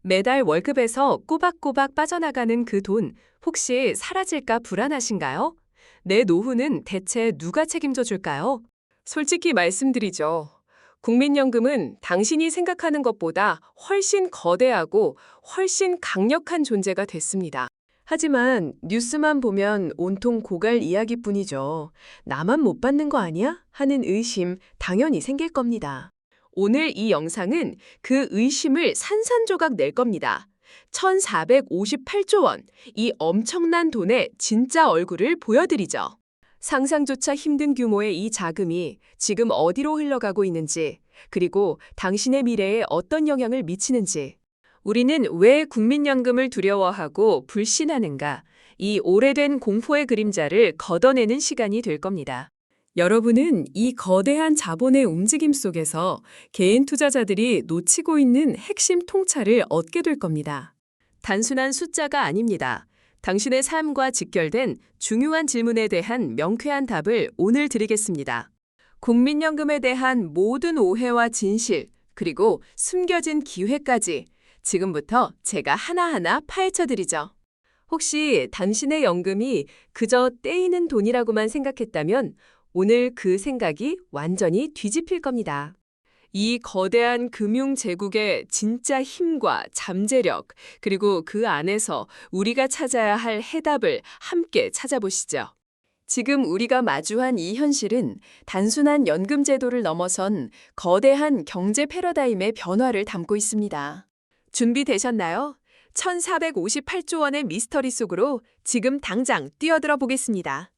매달 월급에서 꼬박꼬박 빠져나가는 그 돈 혹시 사라질까 불안하신가요? 내 노후는 대체 누가 책임져 줄까요? 솔직히 말씀드리죠. 국민연금은 당신이 생각하는 것보다 훨씬 거대하고 훨씬 강력한 존재가 됐습니다. 하지만 뉴스만 보면 온통 고갈 이야기뿐이죠. 나만 못 받는 거 아니야? 하는 의심 당연히 생길 겁니다. 오늘 이 영상은 그 의심을 산산조각 낼 겁니다. 1,458조 원, 이 엄청난 돈의 진짜 얼굴을 보여드리죠. 상상조차 힘든 규모의 이 자금이 지금 어디로 흘러가고 있는지, 그리고 당신의 미래에 어떤 영향을 미치는지, 우리는 왜 국민연금을 두려워하고 불신하는가, 이 오래된 공포의 그림자를 걷어내는 시간이 될 겁니다. 여러분은 이 거대한 자본의 움직임 속에서 개인 투자자들이 놓치고 있는 핵심 통찰을 얻게 될 겁니다. 단순한 숫자가 아닙니다. 당신의 삶과 직결된 중요한 질문에 대한 명쾌한 답을 오늘 드리겠습니다. 국민연금에 대한 모든 오해와 진실, 그리고 숨겨진 기회까지 지금부터 제가 하나하나 파헤쳐드리죠. 혹시 당신의 연금이 그저 떼이는 돈이라고만 생각했다면 오늘 그 생각이 완전히 뒤집힐 겁니다. 이 거대한 금융 제국의 진짜 힘과 잠재력, 그리고 그 안에서 우리가 찾아야 할 해답을 함께 찾아보시죠. 지금 우리가 마주한 이 현실은 단순한 연금 제도를 넘어선 거대한 경제 패러다임의 변화를 담고 있습니다. 준비되셨나요? 1,458조 원의 미스터리 속으로 지금 당장 뛰어들어 보겠습니다.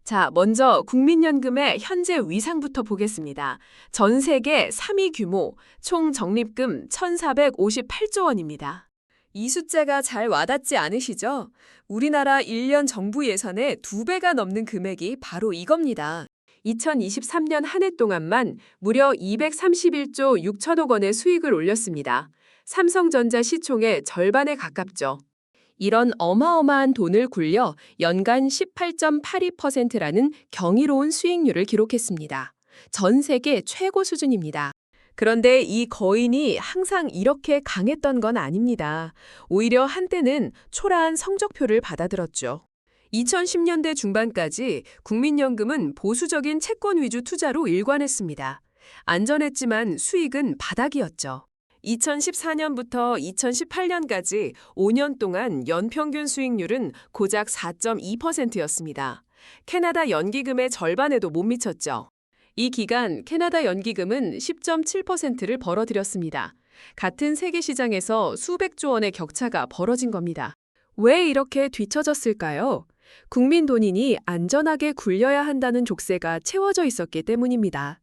자, 먼저 국민연금의 현재 위상부터 보겠습니다. 전 세계 3위 규모, 총 적립금 1,458조 원입니다. 이 숫자가 잘 와닿지 않으시죠? 우리나라 1년 정부 예산의 2배가 넘는 금액이 바로 이겁니다. 2023년 한 해 동안만 무려 231조 6천억 원의 수익을 올렸습니다. 삼성전자 시총의 절반에 가깝죠. 이런 어마어마한 돈을 굴려 연간 18.82%라는 경이로운 수익률을 기록했습니다. 전 세계 최고 수준입니다. 그런데 이 거인이 항상 이렇게 강했던 건 아닙니다. 오히려 한때는 초라한 성적표를 받아들었죠. 2010년대 중반까지 국민연금은 보수적인 채권 위주 투자로 일관했습니다. 안전했지만 수익은 바닥이었죠. 2014년부터 2018년까지 5년 동안 연평균 수익률은 고작 4.2%였습니다. 캐나다 연기금의 절반에도 못 미쳤죠. 이 기간 캐나다 연기금은 10.7%를 벌어들였습니다. 같은 세계 시장에서 수백조 원의 격차가 벌어진 겁니다. 왜 이렇게 뒤처졌을까요? 국민 돈이니 안전하게 굴려야 한다는 족쇄가 채워져 있었기 때문입니다.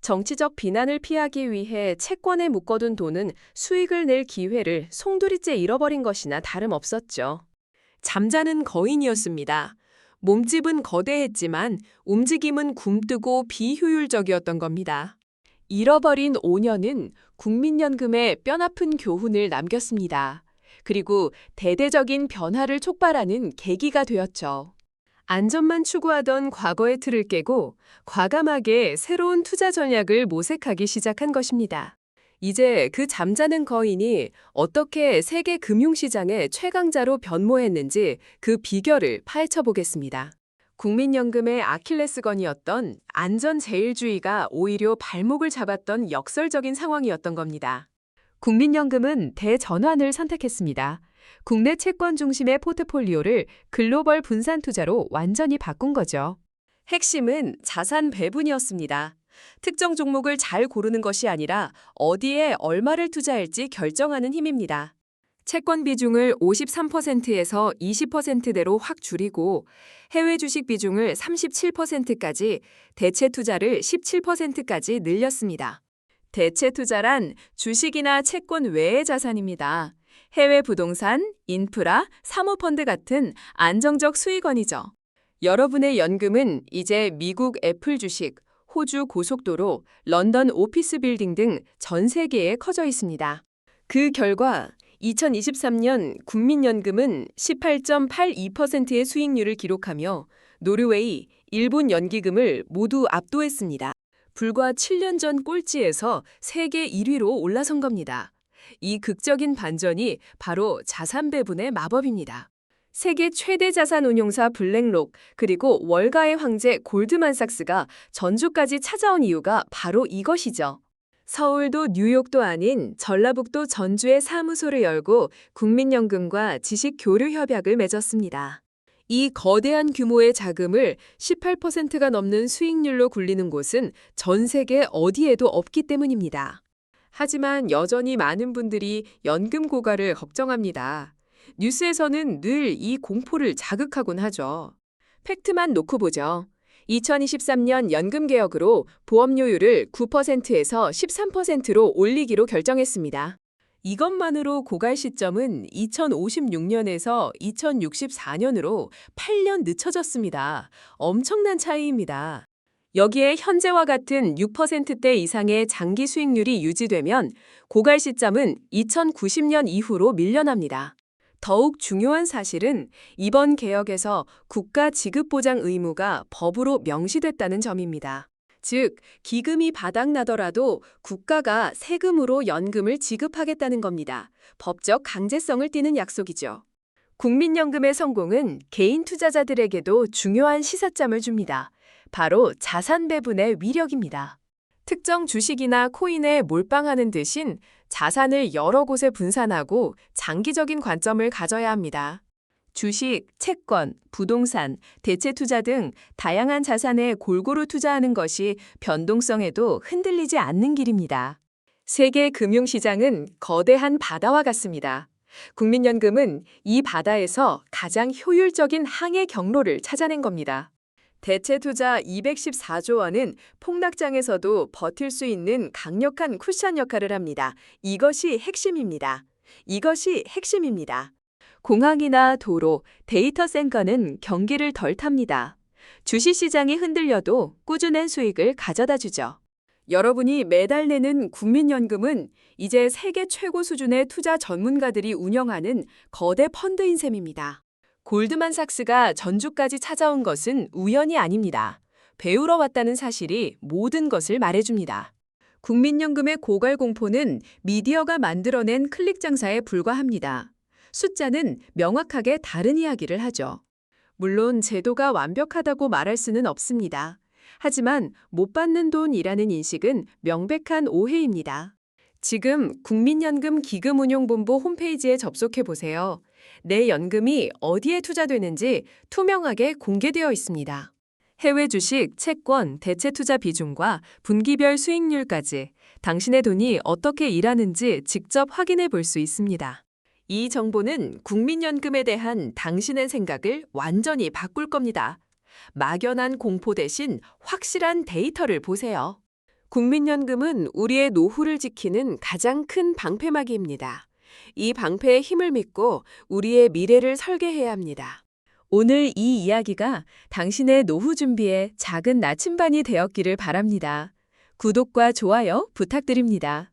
정치적 비난을 피하기 위해 채권에 묶어둔 돈은 수익을 낼 기회를 송두리째 잃어버린 것이나 다름없었죠. 잠자는 거인이었습니다. 몸집은 거대했지만 움직임은 굼뜨고 비효율적이었던 겁니다. 잃어버린 5년은 국민연금에 뼈아픈 교훈을 남겼습니다. 그리고 대대적인 변화를 촉발하는 계기가 되었죠. 안전만 추구하던 과거의 틀을 깨고 과감하게 새로운 투자 전략을 모색하기 시작한 것입니다. 이제 그 잠자는 거인이 어떻게 세계 금융시장의 최강자로 변모했는지 그 비결을 파헤쳐 보겠습니다. 국민연금의 아킬레스건이었던 안전제일주의가 오히려 발목을 잡았던 역설적인 상황이었던 겁니다. 국민연금은 대전환을 선택했습니다. 국내 채권 중심의 포트폴리오를 글로벌 분산 투자로 완전히 바꾼 거죠. 핵심은 자산 배분이었습니다. 특정 종목을 잘 고르는 것이 아니라 어디에 얼마를 투자할지 결정하는 힘입니다. 채권 비중을 53%에서 20%대로 확 줄이고 해외 주식 비중을 37%까지, 대체 투자를 17%까지 늘렸습니다. 대체 투자란 주식이나 채권 외의 자산입니다. 해외 부동산, 인프라, 사모펀드 같은 안정적 수익원이죠. 여러분의 연금은 이제 미국 애플 주식, 호주 고속도로, 런던 오피스 빌딩 등 전 세계에 커져 있습니다. 그 결과 2023년 국민연금은 18.82%의 수익률을 기록하며 노르웨이, 일본 연기금을 모두 압도했습니다. 불과 7년 전 꼴찌에서 세계 1위로 올라선 겁니다. 이 극적인 반전이 바로 자산 배분의 마법입니다. 세계 최대 자산 운용사 블랙록 그리고 월가의 황제 골드만삭스가 전주까지 찾아온 이유가 바로 이것이죠. 서울도 뉴욕도 아닌 전라북도 전주에 사무소를 열고 국민연금과 지식교류협약을 맺었습니다. 이 거대한 규모의 자금을 18%가 넘는 수익률로 굴리는 곳은 전 세계 어디에도 없기 때문입니다. 하지만 여전히 많은 분들이 연금 고갈을 걱정합니다. 뉴스에서는 늘 이 공포를 자극하곤 하죠. 팩트만 놓고 보죠. 2023년 연금 개혁으로 보험료율을 9%에서 13%로 올리기로 결정했습니다. 이것만으로 고갈 시점은 2056년에서 2064년으로 8년 늦춰졌습니다. 엄청난 차이입니다. 여기에 현재와 같은 6%대 이상의 장기 수익률이 유지되면 고갈 시점은 2090년 이후로 밀려납니다. 더욱 중요한 사실은 이번 개혁에서 국가 지급보장 의무가 법으로 명시됐다는 점입니다. 즉, 기금이 바닥나더라도 국가가 세금으로 연금을 지급하겠다는 겁니다. 법적 강제성을 띠는 약속이죠. 국민연금의 성공은 개인 투자자들에게도 중요한 시사점을 줍니다. 바로 자산 배분의 위력입니다. 특정 주식이나 코인에 몰빵하는 대신 자산을 여러 곳에 분산하고 장기적인 관점을 가져야 합니다. 주식, 채권, 부동산, 대체 투자 등 다양한 자산에 골고루 투자하는 것이 변동성에도 흔들리지 않는 길입니다. 세계 금융시장은 거대한 바다와 같습니다. 국민연금은 이 바다에서 가장 효율적인 항해 경로를 찾아낸 겁니다. 대체 투자 214조 원은 폭락장에서도 버틸 수 있는 강력한 쿠션 역할을 합니다. 이것이 핵심입니다. 이것이 핵심입니다. 공항이나 도로, 데이터 센터는 경기를 덜 탑니다. 주식시장이 흔들려도 꾸준한 수익을 가져다 주죠. 여러분이 매달 내는 국민연금은 이제 세계 최고 수준의 투자 전문가들이 운영하는 거대 펀드인 셈입니다. 골드만삭스가 전주까지 찾아온 것은 우연이 아닙니다. 배우러 왔다는 사실이 모든 것을 말해줍니다. 국민연금의 고갈 공포는 미디어가 만들어낸 클릭 장사에 불과합니다. 숫자는 명확하게 다른 이야기를 하죠. 물론 제도가 완벽하다고 말할 수는 없습니다. 하지만 못 받는 돈이라는 인식은 명백한 오해입니다. 지금 국민연금 기금운용본부 홈페이지에 접속해 보세요. 내 연금이 어디에 투자되는지 투명하게 공개되어 있습니다. 해외 주식, 채권, 대체 투자 비중과 분기별 수익률까지 당신의 돈이 어떻게 일하는지 직접 확인해 볼 수 있습니다. 이 정보는 국민연금에 대한 당신의 생각을 완전히 바꿀 겁니다. 막연한 공포 대신 확실한 데이터를 보세요. 국민연금은 우리의 노후를 지키는 가장 큰 방패막이입니다. 이 방패의 힘을 믿고 우리의 미래를 설계해야 합니다. 오늘 이 이야기가 당신의 노후 준비에 작은 나침반이 되었기를 바랍니다. 구독과 좋아요 부탁드립니다.